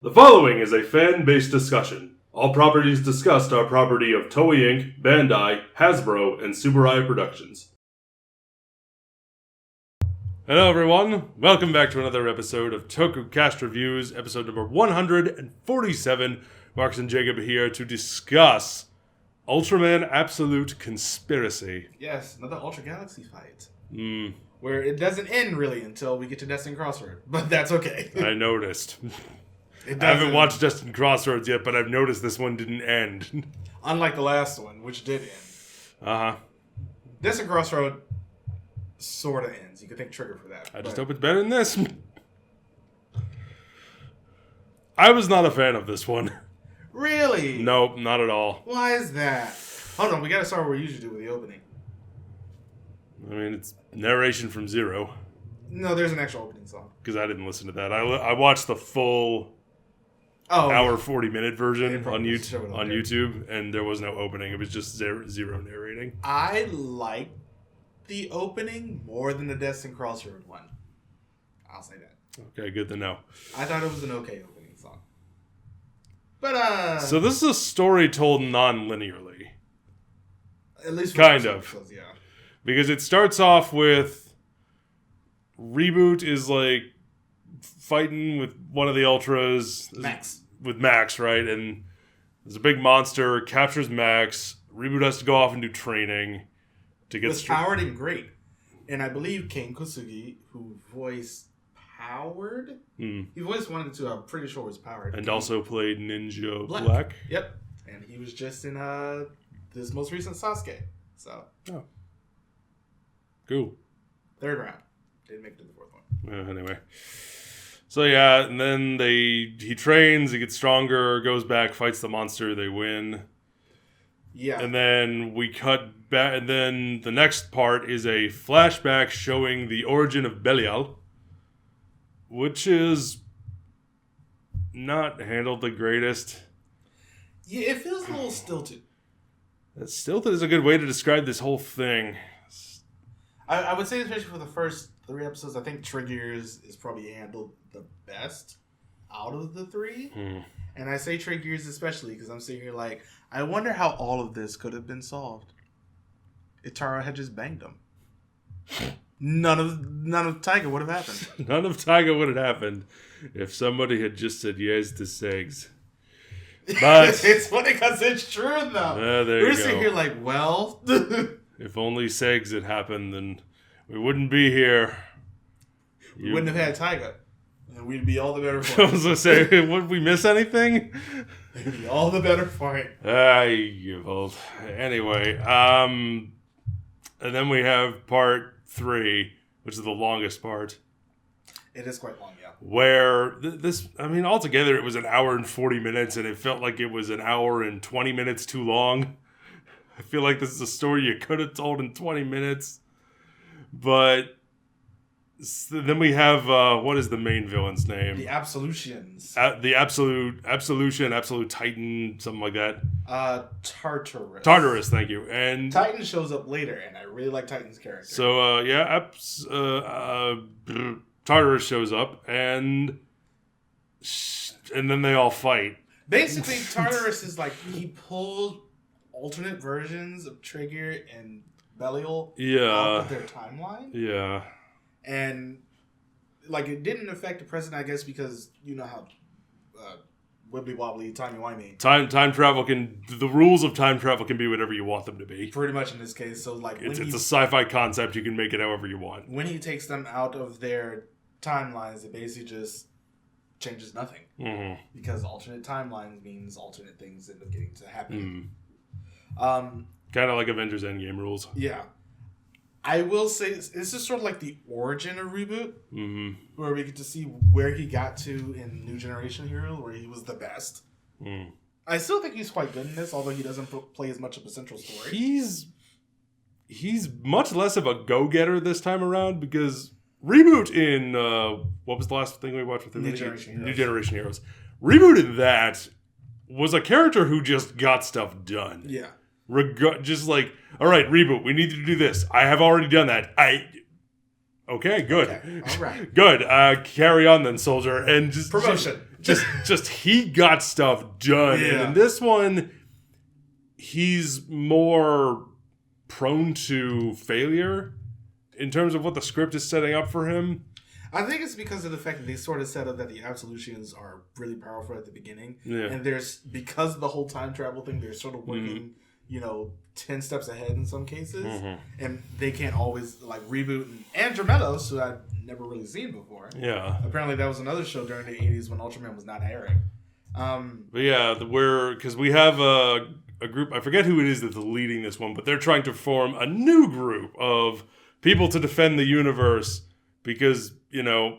The following is a fan-based discussion. All properties discussed are property of Toei Inc., Bandai, Hasbro, and Subaru Productions. Hello everyone, welcome back to another episode of Tokucast Reviews, episode number 147. Marks and Jacob here to discuss Ultraman Absolute Conspiracy. Yes, another Ultra Galaxy fight. Where it doesn't end really until we get to Destined Crossroad, but that's okay. I noticed. I haven't watched Destined Crossroads yet, but I've noticed this one didn't end. Unlike the last one, which did end. Uh-huh. Destined Crossroad sort of ends. You could thank Trigger for that. I just hope it's better than this. I was not a fan of this one. Really? Nope, not at all. Why is that? Hold on, we gotta start where we usually do with the opening. I mean, it's narration from Zero. No, there's an actual opening song. Because I didn't listen to that. I watched the full hour, 40-minute version on YouTube, and there was no opening. It was just zero narrating. I like the opening more than the Destined Crossroad one. I'll say that. Okay, good to know. I thought it was an okay opening song. But, So this is a story told non-linearly. At least kind of. Yeah. Because it starts off with Reboot is like fighting with one of the Ultras. Max. With Max, right? And there's a big monster, captures Max. Reboot has to go off and do training to get... Was powered and great. And I believe Ken Kosugi, who voiced Powered? He voiced one of the two, I'm pretty sure was Powered. And also played Ninja Black. Yep. And he was just in this most recent Sasuke. So. Oh. Cool. Third round. Didn't make it to the fourth one. Anyway. So yeah, and then he trains, he gets stronger, goes back, fights the monster, they win. Yeah. And then we cut back, and then the next part is a flashback showing the origin of Belial, which is not handled the greatest. Yeah, it feels a little stilted. Stilted is a good way to describe this whole thing. I would say, especially for the first 3 episodes, I think Triggers is probably handled the best out of the 3. And I say Triggers especially because I'm sitting here like, I wonder how all of this could have been solved if Tara had just banged him. None of Taiga would have happened. None of Taiga would have happened if somebody had just said yes to Segs. But it's funny because it's true though. We're sitting here like, well, if only Segs had happened, then we wouldn't be here. We wouldn't have had Taiga. And we'd be all the better for it. I was going to say, would we miss anything? We'd be all the better for it. You both. Anyway, and then we have part 3, which is the longest part. It is quite long, yeah. Where altogether it was an hour and 40 minutes, and it felt like it was an hour and 20 minutes too long. I feel like this is a story you could have told in 20 minutes. But then we have, what is the main villain's name? The Absolutians. The Absolution, Absolute Titan, something like that. Tartarus. Tartarus, thank you. And Titan shows up later, and I really like Titan's character. So, Tartarus shows up, and then they all fight. Basically, Tartarus is like, he pulled alternate versions of Trigger and Belial out of their timeline. Yeah. And, like, it didn't affect the present, I guess, because you know how wibbly-wobbly, timey-wimey. Time travel the rules of time travel can be whatever you want them to be. Pretty much in this case. So, like, it's a sci-fi concept. You can make it however you want. When he takes them out of their timelines, it basically just changes nothing. Mm-hmm. Because alternate timelines means alternate things end up getting to happen. Kind of like Avengers Endgame rules. Yeah. I will say, this is sort of like the origin of Reboot, where we get to see where he got to in New Generation Hero, where he was the best. I still think he's quite good in this, although he doesn't play as much of a central story. He's much less of a go-getter this time around, because Reboot in, what was the last thing we watched with him? New Generation Heroes. Reboot in that was a character who just got stuff done. Yeah. Just like, all right, Reboot, we need to do this. I have already done that. Okay, good. Okay, all right. Good. Carry on then, soldier. And just promotion. just he got stuff done. Yeah. And in this one, he's more prone to failure in terms of what the script is setting up for him. I think it's because of the fact that they sort of set up that the Absolutians are really powerful at the beginning. Yeah. And because of the whole time travel thing, they're sort of working, 10 steps ahead in some cases. And they can't always, like, Reboot and Andromeda's, who I've never really seen before. Yeah. Apparently that was another show during the 80s when Ultraman was not airing. But yeah, because we have a group, I forget who it is that's leading this one, but they're trying to form a new group of people to defend the universe because,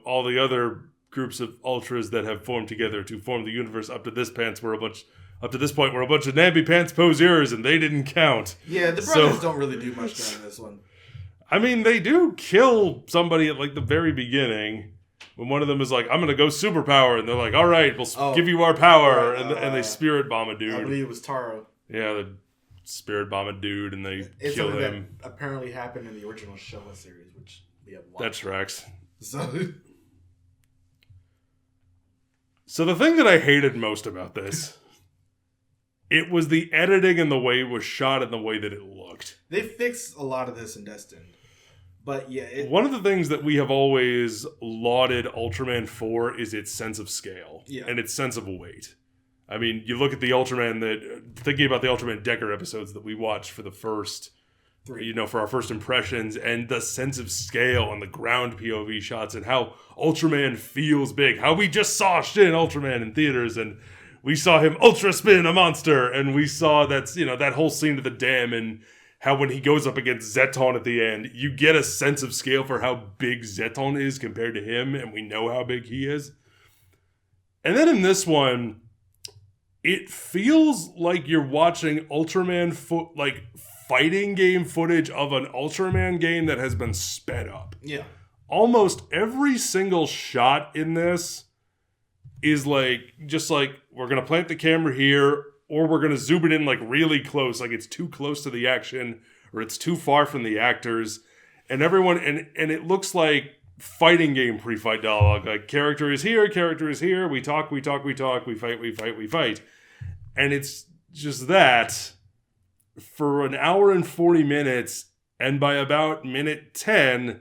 all the other groups of ultras that have formed together to form the universe up to this point were a bunch of namby-pants poseurs and they didn't count. Yeah, the brothers don't really do much during this one. I mean, they do kill somebody at like the very beginning when one of them is like, I'm going to go superpower, and they're like, all right, we'll give you our power, and they spirit bomb a dude. I believe it was Taro. Yeah, the spirit bomb a dude, and they It's kill something him. that apparently happened in the original Showa series, which we have watched. That tracks. So the thing that I hated most about this, it was the editing and the way it was shot and the way that it looked. They fixed a lot of this in Destined. But yeah, one of the things that we have always lauded Ultraman for is its sense of scale and its sense of weight. I mean, you look at the Ultraman thinking about the Ultraman Decker episodes that we watched for the first, for our first impressions, and the sense of scale and the ground POV shots and how Ultraman feels big. How we just saw Shin Ultraman in theaters and we saw him ultra spin a monster, and we saw that whole scene of the dam and how when he goes up against Zeton at the end, you get a sense of scale for how big Zeton is compared to him, and we know how big he is. And then in this one, it feels like you're watching Ultraman fighting game footage of an Ultraman game that has been sped up. Yeah. Almost every single shot in this is just like, we're going to plant the camera here, or we're going to zoom it in really close, like it's too close to the action, or it's too far from the actors. And everyone, and it looks like fighting game pre-fight dialogue. Like, character is here, we talk, we fight. And it's just that for an hour and 40 minutes, and by about minute 10,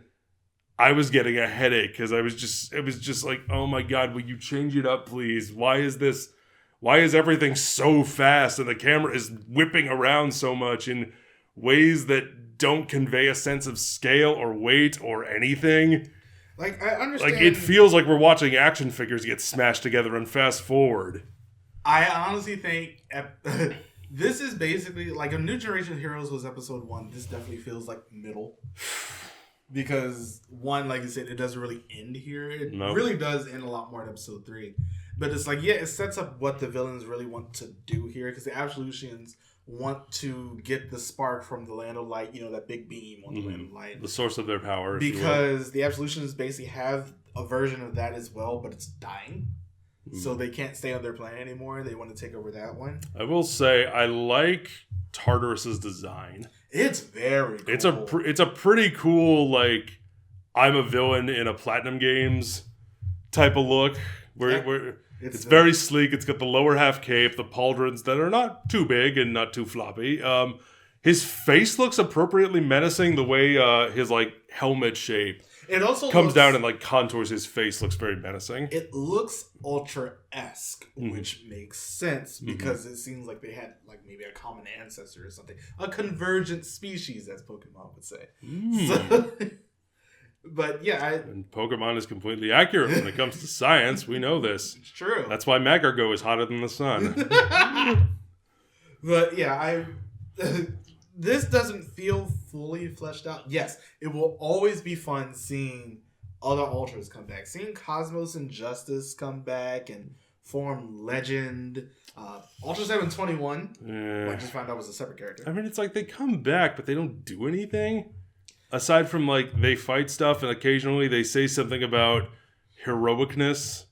I was getting a headache because it was just like, oh my God, will you change it up, please? Why is everything so fast and the camera is whipping around so much in ways that don't convey a sense of scale or weight or anything? Like, I understand. Like, it feels like we're watching action figures get smashed together and fast forward. I honestly think this is basically, like, if New Generation of Heroes was episode 1, this definitely feels like middle. Because, one, like you said, it doesn't really end here. It really does end a lot more in episode 3. But it's like, it sets up what the villains really want to do here. Because the Absolutians want to get the spark from the Land of Light, that big beam on the Land of Light. The source of their power. Because the Absolutians basically have a version of that as well, but it's dying. So they can't stay on their planet anymore. They want to take over that one. I will say, I like Tartarus's design. It's very cool. It's a pretty cool, like, I'm a villain in a Platinum Games type of look. Where it's very sleek. It's got the lower half cape, the pauldrons that are not too big and not too floppy. His face looks appropriately menacing. The way his helmet shape comes down and contours his face looks very menacing. It looks Ultra-esque, which makes sense because it seems like they had maybe a common ancestor or something, a convergent species, as Pokemon would say. So, but yeah, and Pokemon is completely accurate when it comes to science. We know this. It's true. That's why Magargo is hotter than the sun. But yeah, this doesn't feel fully fleshed out. Yes, it will always be fun seeing other Ultras come back. Seeing Cosmos and Justice come back and form Legend. Ultra 721, I just found out was a separate character. I mean, it's like they come back, but they don't do anything. Aside from, they fight stuff, and occasionally they say something about heroicness.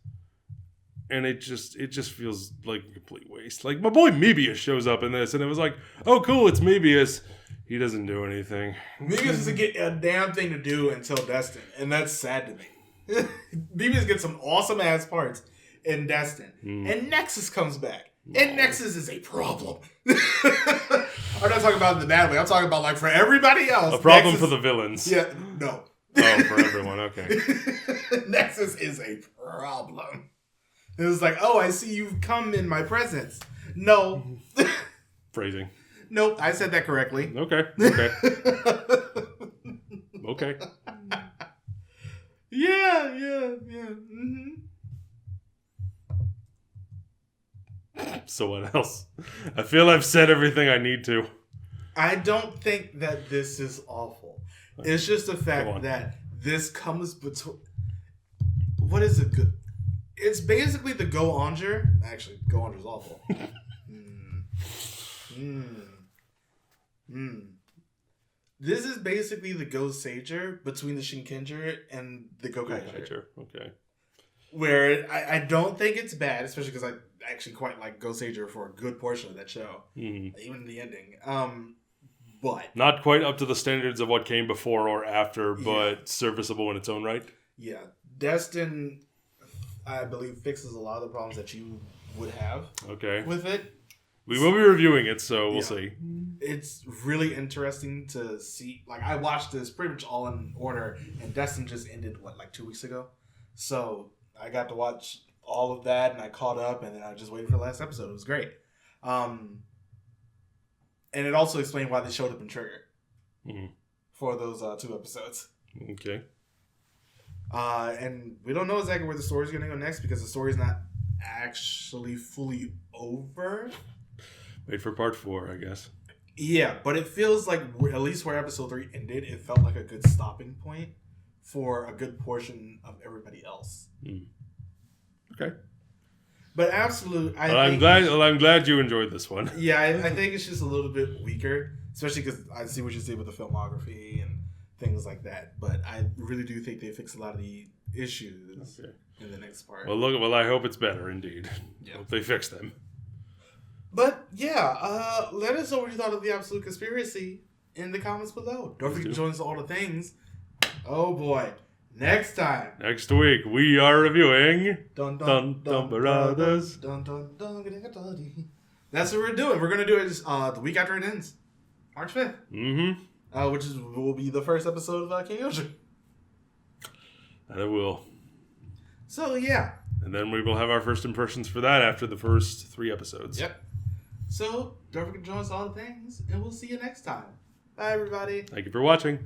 And it just feels like a complete waste. Like, my boy Mebius shows up in this, and it was like, oh, cool, it's Mebius. He doesn't do anything. Mebius doesn't get a damn thing to do until Destin, and that's sad to me. Mebius gets some awesome-ass parts and Destin. And Nexus comes back. And Nexus is a problem. I'm not talking about in the bad way. I'm talking about like for everybody else. A problem Nexus, for the villains. Yeah, no. Oh, for everyone. Okay. Nexus is a problem. It was like, oh, I see you've come in my presence. No. Phrasing. Nope, I said that correctly. Okay. Okay. Yeah. Mm-hmm. So what else? I feel I've said everything I need to. I don't think that this is awful. It's just the fact that this comes between... What is it good? It's basically the Go Onger. Actually, Go Onger's awful. This is basically the Go Sager between the Shinkenger and the Go Kaiger. Okay. Where I don't think it's bad, especially because I actually quite like Go Sager for a good portion of that show. Even the ending. But not quite up to the standards of what came before or after, but serviceable in its own right. Yeah. Destin, I believe, fixes a lot of the problems that you would have with it. We will be reviewing it, so we'll see. It's really interesting to see. Like, I watched this pretty much all in order, and Destin just ended, like 2 weeks ago? So, I got to watch all of that, and I caught up, and then I just waited for the last episode. It was great. And it also explained why they showed up in Trigger for those 2 episodes. Okay. And we don't know exactly where the story's going to go next because the story's not actually fully over. Wait for part 4, I guess. Yeah, but it feels like, at least where episode 3 ended, it felt like a good stopping point for a good portion of everybody else. Okay. But Absolute, I'm glad you enjoyed this one. Yeah, I think it's just a little bit weaker, especially because I see what you did with the filmography and things like that. But I really do think they fix a lot of the issues in the next part. Well, I hope it's better, indeed. Yeah. Hope they fix them. But yeah, let us know what you thought of The Absolute Conspiracy in the comments below. Don't forget to join us on all the things. Oh boy. Next time. Next week, we are reviewing Dun Brothers. That's what we're doing. We're going to do it the week after it ends. March 5th. Which will be the first episode of King Ocean. And it will. So, yeah. And then we will have our first impressions for that after the first 3 episodes. Yep. So, don't forget to join us on all the things, and we'll see you next time. Bye, everybody. Thank you for watching.